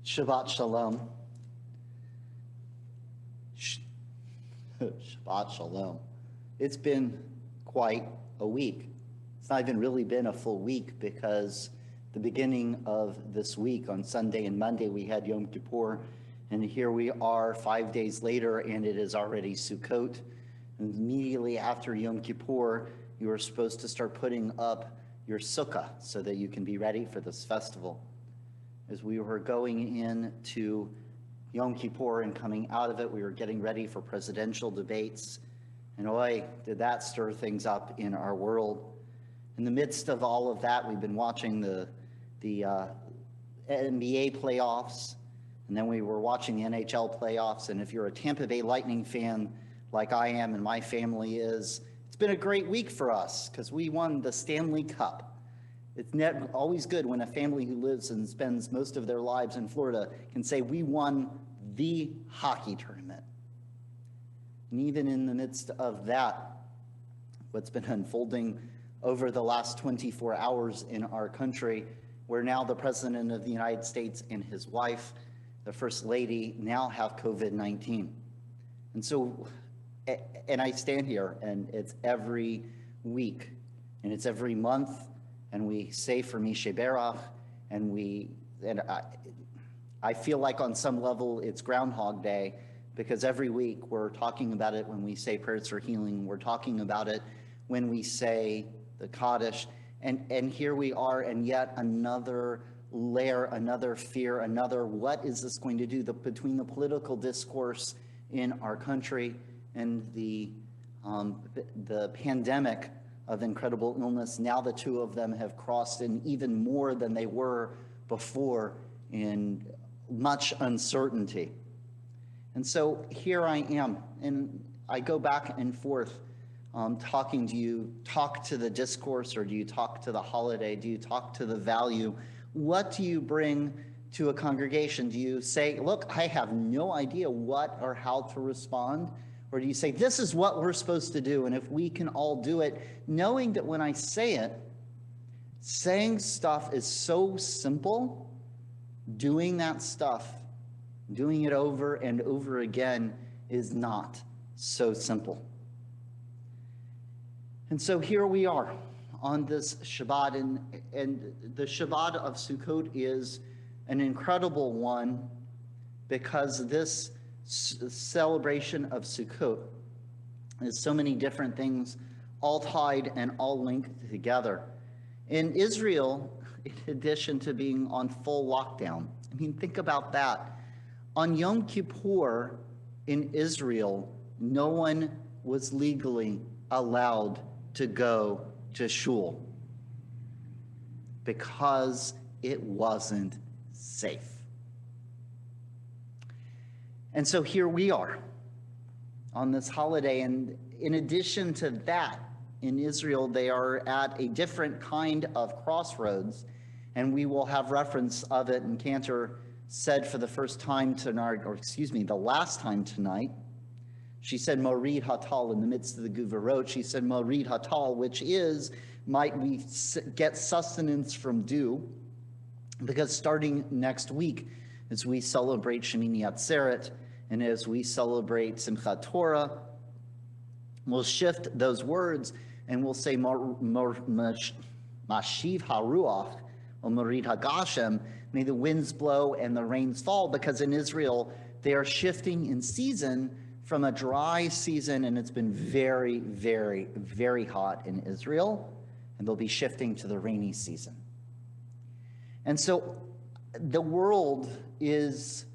Shabbat Shalom. Shabbat Shalom. It's been quite a week. It's not even really been a full week because the beginning of this week on Sunday and Monday we had Yom Kippur, and here we are 5 days later and it is already Sukkot. And immediately after Yom Kippur, you are supposed to start putting up your sukkah so that you can be ready for this festival. As we were going into Yom Kippur and coming out of it, we were getting ready for presidential debates. And boy, did that stir things up in our world. In the midst of all of that, we've been watching the NBA playoffs, and then we were watching the NHL playoffs. And if you're a Tampa Bay Lightning fan like I am and my family is, it's been a great week for us because we won the Stanley Cup. It's always good when a family who lives and spends most of their lives in Florida can say, we won the hockey tournament. And even in the midst of that, what's been unfolding over the last 24 hours in our country, where now the President of the United States and his wife, the First Lady, now have COVID-19. And so, and I stand here, and it's every week, and it's every month, and we say for Mishe Berach, and I feel like on some level it's Groundhog Day, because every week we're talking about it when we say prayers for healing, we're talking about it when we say the Kaddish, and here we are, and yet another layer, another fear, another what is this going to do between the political discourse in our country and the pandemic of incredible illness. Now the two of them have crossed in even more than they were before in much uncertainty. And so here I am, and I go back and forth talking to you. Talk to the discourse, or do you talk to the holiday? Do you talk to the value? What do you bring to a congregation? Do you say, look, I have no idea what or how to respond? Or do you say, this is what we're supposed to do, and if we can all do it, knowing that when I say it, saying stuff is so simple, doing that stuff, doing it over and over again is not so simple. And so here we are on this Shabbat, and the Shabbat of Sukkot is an incredible one because this celebration of Sukkot is so many different things all tied and all linked together. In Israel, in addition to being on full lockdown, I mean, think about that. On Yom Kippur in Israel, no one was legally allowed to go to shul because it wasn't safe. And so here we are on this holiday, and in addition to that, in Israel, they are at a different kind of crossroads, and we will have reference of it. And Cantor said for the first time tonight, or excuse me, the last time tonight, she said Morid Hatal in the midst of the Guvarot. She said Morid Hatal, which is, might we get sustenance from dew, because starting next week, as we celebrate Shemini Atzeret, and as we celebrate Simchat Torah, we'll shift those words and we'll say Mashiv Haruach, or Morid Hagashem, may the winds blow and the rains fall, because in Israel, they are shifting in season from a dry season, and it's been very, very, very hot in Israel, and they'll be shifting to the rainy season. And so the world is,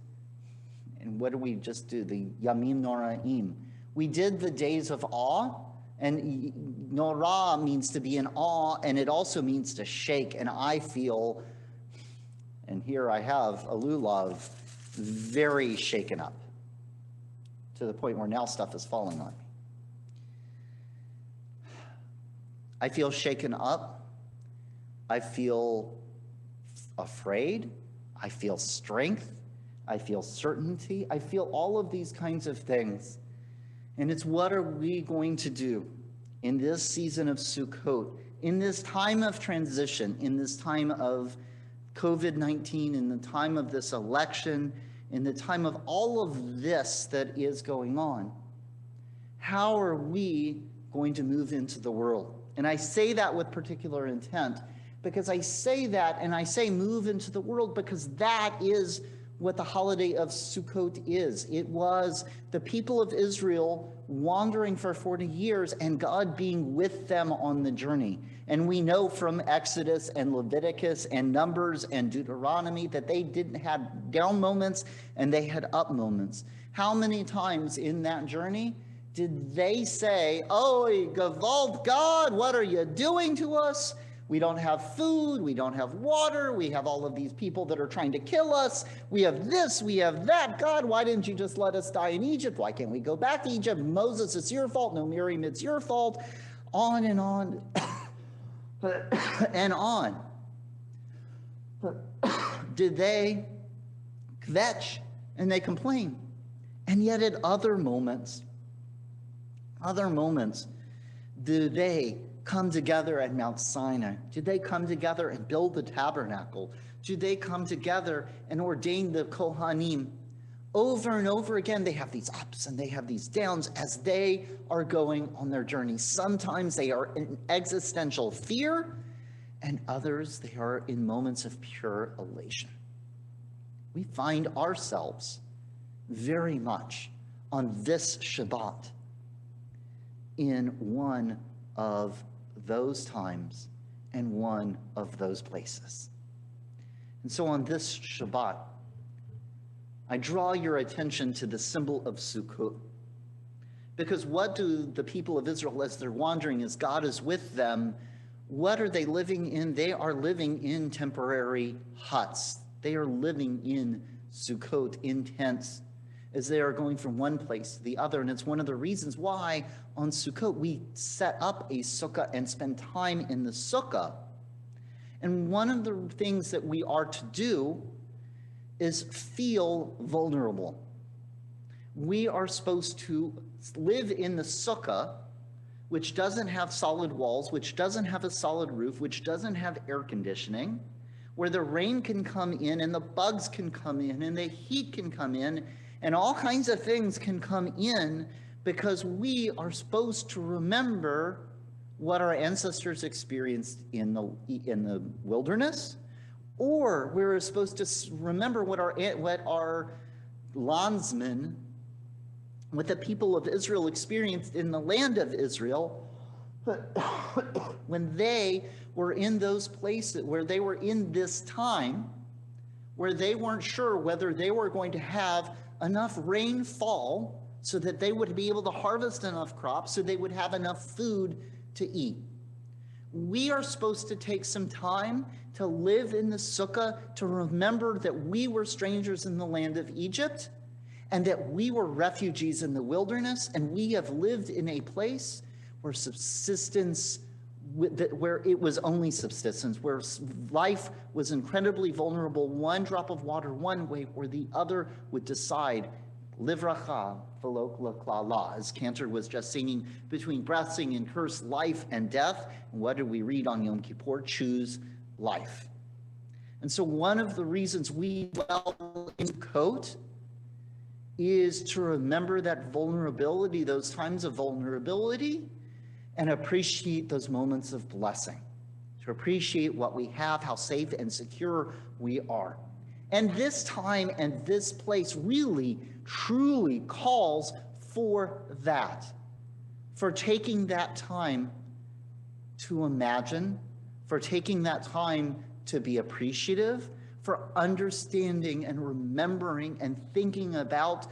and what do we just do? The Yamim Noraim. We did the days of awe, and Nora means to be in awe, and it also means to shake. And I feel, and here I have a lulav, very shaken up, to the point where now stuff is falling on me. I feel shaken up. I feel afraid. I feel strength. I feel certainty. I feel all of these kinds of things. And it's what are we going to do in this season of Sukkot, in this time of transition, in this time of COVID-19, in the time of this election, in the time of all of this that is going on, how are we going to move into the world? And I say that with particular intent, because I say that, and I say move into the world, because that is what the holiday of Sukkot is. It was the people of Israel wandering for 40 years and God being with them on the journey. And we know from Exodus and Leviticus and Numbers and Deuteronomy that they didn't have down moments and they had up moments. How many times in that journey did they say, "Oh, Gewalt God, what are you doing to us? We don't have food, we don't have water, we have all of these people that are trying to kill us, we have this, we have that. God, why didn't you just let us die in Egypt? Why can't we go back to Egypt? Moses, it's your fault. No, Miriam, it's your fault." On and on and on. Did they kvetch and they complain? And yet at other moments, do they come together at Mount Sinai? Did they come together and build the tabernacle? Did they come together and ordain the Kohanim? Over and over again, they have these ups and they have these downs as they are going on their journey. Sometimes they are in existential fear, and others, they are in moments of pure elation. We find ourselves very much on this Shabbat in one of those times and one of those places. And so on this Shabbat, I draw your attention to the symbol of Sukkot. Because what do the people of Israel, as they're wandering, as God is with them, what are they living in? They are living in temporary huts. They are living in Sukkot, in tents, as they are going from one place to the other. And it's one of the reasons why on Sukkot we set up a sukkah and spend time in the sukkah. And one of the things that we are to do is feel vulnerable. We are supposed to live in the sukkah, which doesn't have solid walls, which doesn't have a solid roof, which doesn't have air conditioning, where the rain can come in and the bugs can come in and the heat can come in and all kinds of things can come in, because we are supposed to remember what our ancestors experienced in the wilderness, or we're supposed to remember what our landsmen, what the people of Israel experienced in the land of Israel when they were in those places, where they were in this time, where they weren't sure whether they were going to have enough rainfall so that they would be able to harvest enough crops so they would have enough food to eat. We are supposed to take some time to live in the sukkah, to remember that we were strangers in the land of Egypt and that we were refugees in the wilderness, and we have lived in a place where where it was only subsistence, where life was incredibly vulnerable, one drop of water one way or the other would decide, livracha v'lo l'klala, as Cantor was just singing, between blessing and curse, life and death. And what do we read on Yom Kippur? Choose life. And so one of the reasons we dwell in Sukkot is to remember that vulnerability, those times of vulnerability, and appreciate those moments of blessing, to appreciate what we have, how safe and secure we are. And this time and this place really, truly calls for that, for taking that time to imagine, for taking that time to be appreciative, for understanding and remembering and thinking about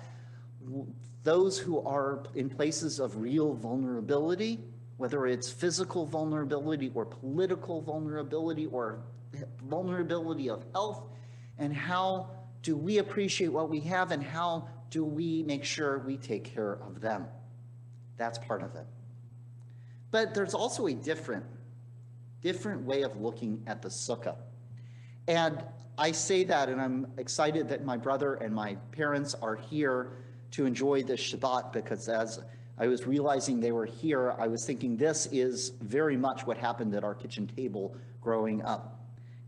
those who are in places of real vulnerability, whether it's physical vulnerability or political vulnerability or vulnerability of health, and how do we appreciate what we have and how do we make sure we take care of them? That's part of it. But there's also a different way of looking at the sukkah. And I say that, and I'm excited that my brother and my parents are here to enjoy this Shabbat, because as I was realizing they were here, I was thinking this is very much what happened at our kitchen table growing up.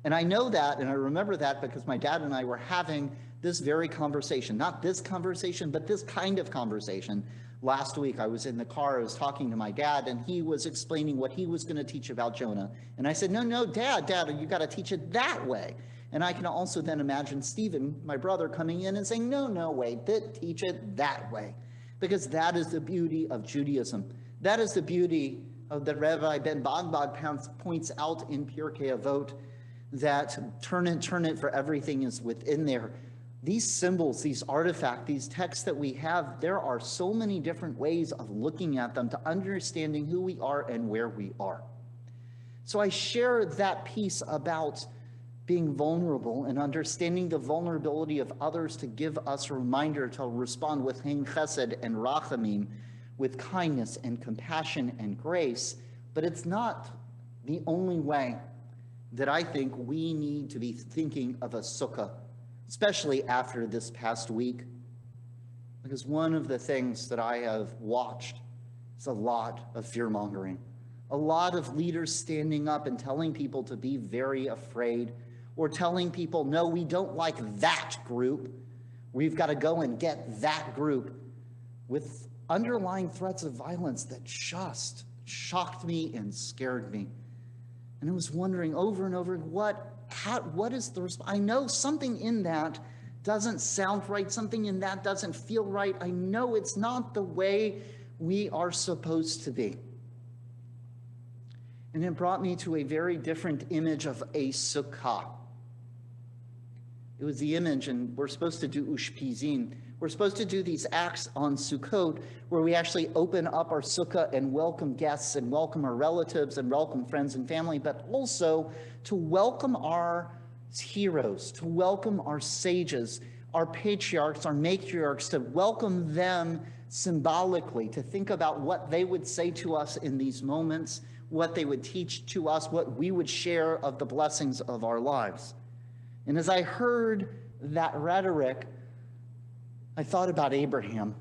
And I know that, and I remember that because my dad and I were having this very conversation, not this conversation, but this kind of conversation. Last week, I was in the car, I was talking to my dad, and he was explaining what he was going to teach about Jonah. And I said, no, Dad, you got to teach it that way. And I can also then imagine Stephen, my brother, coming in and saying, no, wait, teach it that way. Because that is the beauty of Judaism. That is the beauty of that Rabbi Birnholz points out in Pirkei Avot, that turn it, for everything is within there. These symbols, these artifacts, these texts that we have, there are so many different ways of looking at them, to understanding who we are and where we are. So I share that piece about being vulnerable and understanding the vulnerability of others to give us a reminder to respond with Hein Chesed and Rachamim, with kindness and compassion and grace. But it's not the only way that I think we need to be thinking of a sukkah, especially after this past week. Because one of the things that I have watched is a lot of fear-mongering, a lot of leaders standing up and telling people to be very afraid, or telling people, no, we don't like that group, we've got to go and get that group, with underlying threats of violence that just shocked me and scared me. And I was wondering over and over, what is the response? I know something in that doesn't sound right, something in that doesn't feel right. I know it's not the way we are supposed to be. And it brought me to a very different image of a sukkah. It was the image, and we're supposed to do ushpizin. We're supposed to do these acts on Sukkot where we actually open up our sukkah and welcome guests and welcome our relatives and welcome friends and family, but also to welcome our heroes, to welcome our sages, our patriarchs, our matriarchs, to welcome them symbolically, to think about what they would say to us in these moments, what they would teach to us, what we would share of the blessings of our lives. And as I heard that rhetoric, I thought about Abraham.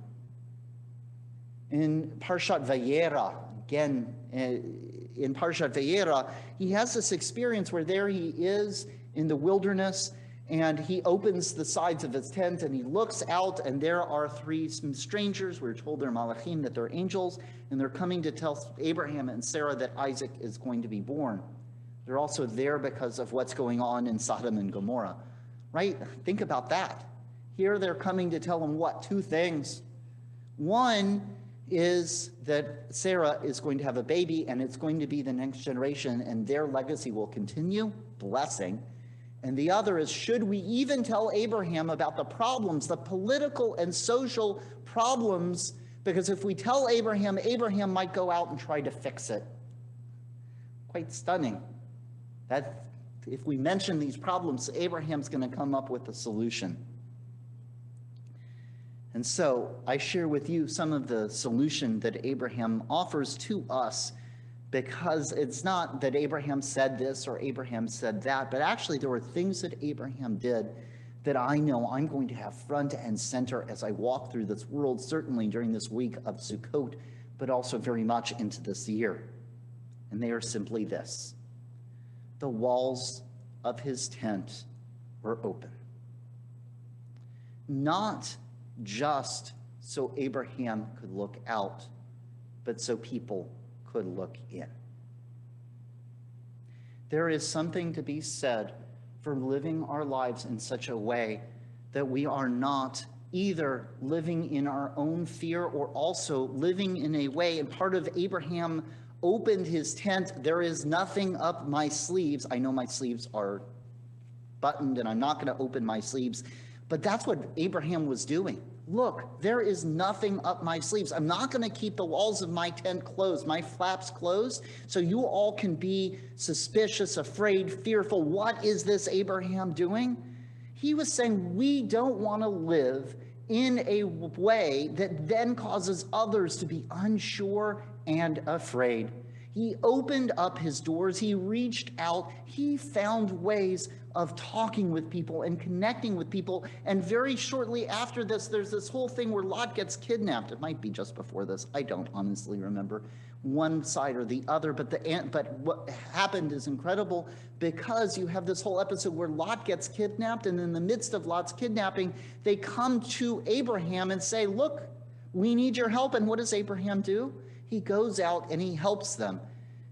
In Parshat Vayera, again, in Parshat Vayera, he has this experience where there he is in the wilderness, and he opens the sides of his tent, and he looks out, and there are three strangers. We're told they're malachim, that they're angels, and they're coming to tell Abraham and Sarah that Isaac is going to be born. They're also there because of what's going on in Sodom and Gomorrah, right? Think about that. Here they're coming to tell him what? Two things. One is that Sarah is going to have a baby, and it's going to be the next generation, and their legacy will continue, blessing. And the other is, should we even tell Abraham about the problems, the political and social problems? Because if we tell Abraham, Abraham might go out and try to fix it. Quite stunning. That if we mention these problems, Abraham's going to come up with a solution. And so I share with you some of the solution that Abraham offers to us, because it's not that Abraham said this or Abraham said that, but actually there were things that Abraham did that I know I'm going to have front and center as I walk through this world, certainly during this week of Sukkot, but also very much into this year. And they are simply this: the walls of his tent were open. Not just so Abraham could look out, but so people could look in. There is something to be said for living our lives in such a way that we are not either living in our own fear or also living in a way, and part of Abraham opened his tent, there is nothing up my sleeves. I know my sleeves are buttoned and I'm not going to open my sleeves, but that's what Abraham was doing. Look, there is nothing up my sleeves. I'm not going to keep the walls of my tent closed, my flaps closed, so you all can be suspicious, afraid, fearful. What is this Abraham doing? He was saying, we don't want to live in a way that then causes others to be unsure and afraid. He opened up his doors. He reached out. He found ways of talking with people and connecting with people. And very shortly after this, there's this whole thing where Lot gets kidnapped. It might be just before this. I don't honestly remember. one side or the other. But what happened is incredible, because you have this whole episode where Lot gets kidnapped, and in the midst of Lot's kidnapping, they come to Abraham and say, look, we need your help. And what does Abraham do? He goes out and he helps them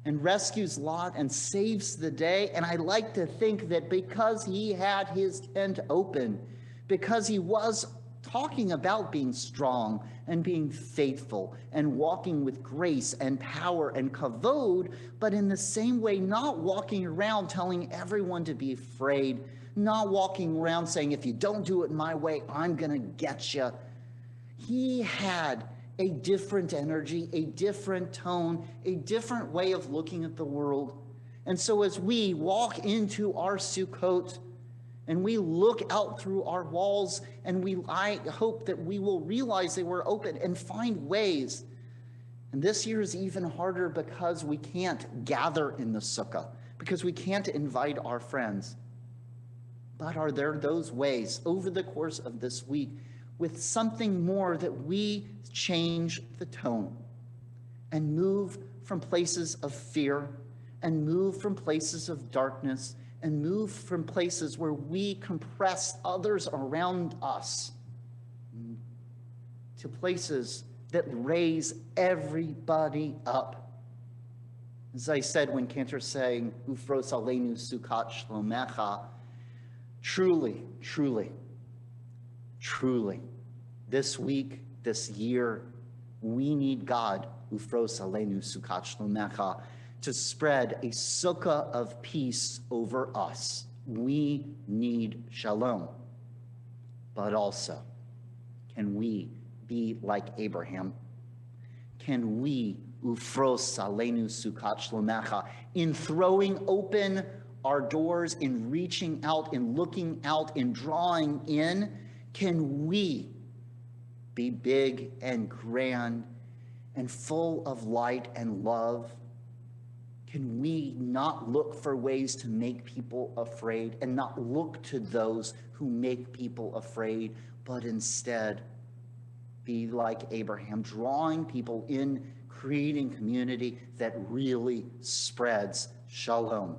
and rescues Lot and saves the day. And I like to think that because he had his tent open, because he was talking about being strong and being faithful and walking with grace and power and kavod, but in the same way, not walking around telling everyone to be afraid, not walking around saying, if you don't do it my way, I'm going to get you. He had a different energy, a different tone, a different way of looking at the world. And so as we walk into our Sukkot, and we look out through our walls, and I hope that we will realize they were open and find ways. And this year is even harder because we can't gather in the sukkah, because we can't invite our friends. But are there those ways over the course of this week, with something more, that we change the tone and move from places of fear and move from places of darkness and move from places where we compress others around us to places that raise everybody up. As I said when Cantor sang, Ufros Aleinu Sukkot Shlomecha, truly, truly, truly, this week, this year, we need God, Ufros Aleinu Sukkot Shlomecha, to spread a sukkah of peace over us. We need shalom. But also, can we be like Abraham? Can we, ufros aleinu sukkot shlomecha, in throwing open our doors, in reaching out, in looking out, in drawing in, can we be big and grand and full of light and love? Can we not look for ways to make people afraid and not look to those who make people afraid, but instead be like Abraham, drawing people in, creating community that really spreads shalom,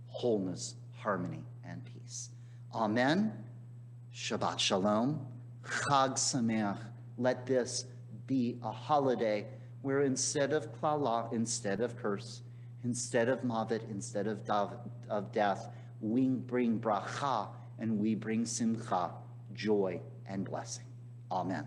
wholeness, harmony, and peace. Amen. Shabbat shalom. Chag sameach. Let this be a holiday where instead of klala, instead of curse, instead of mavet, instead of death, we bring bracha and we bring simcha, joy and blessing. Amen.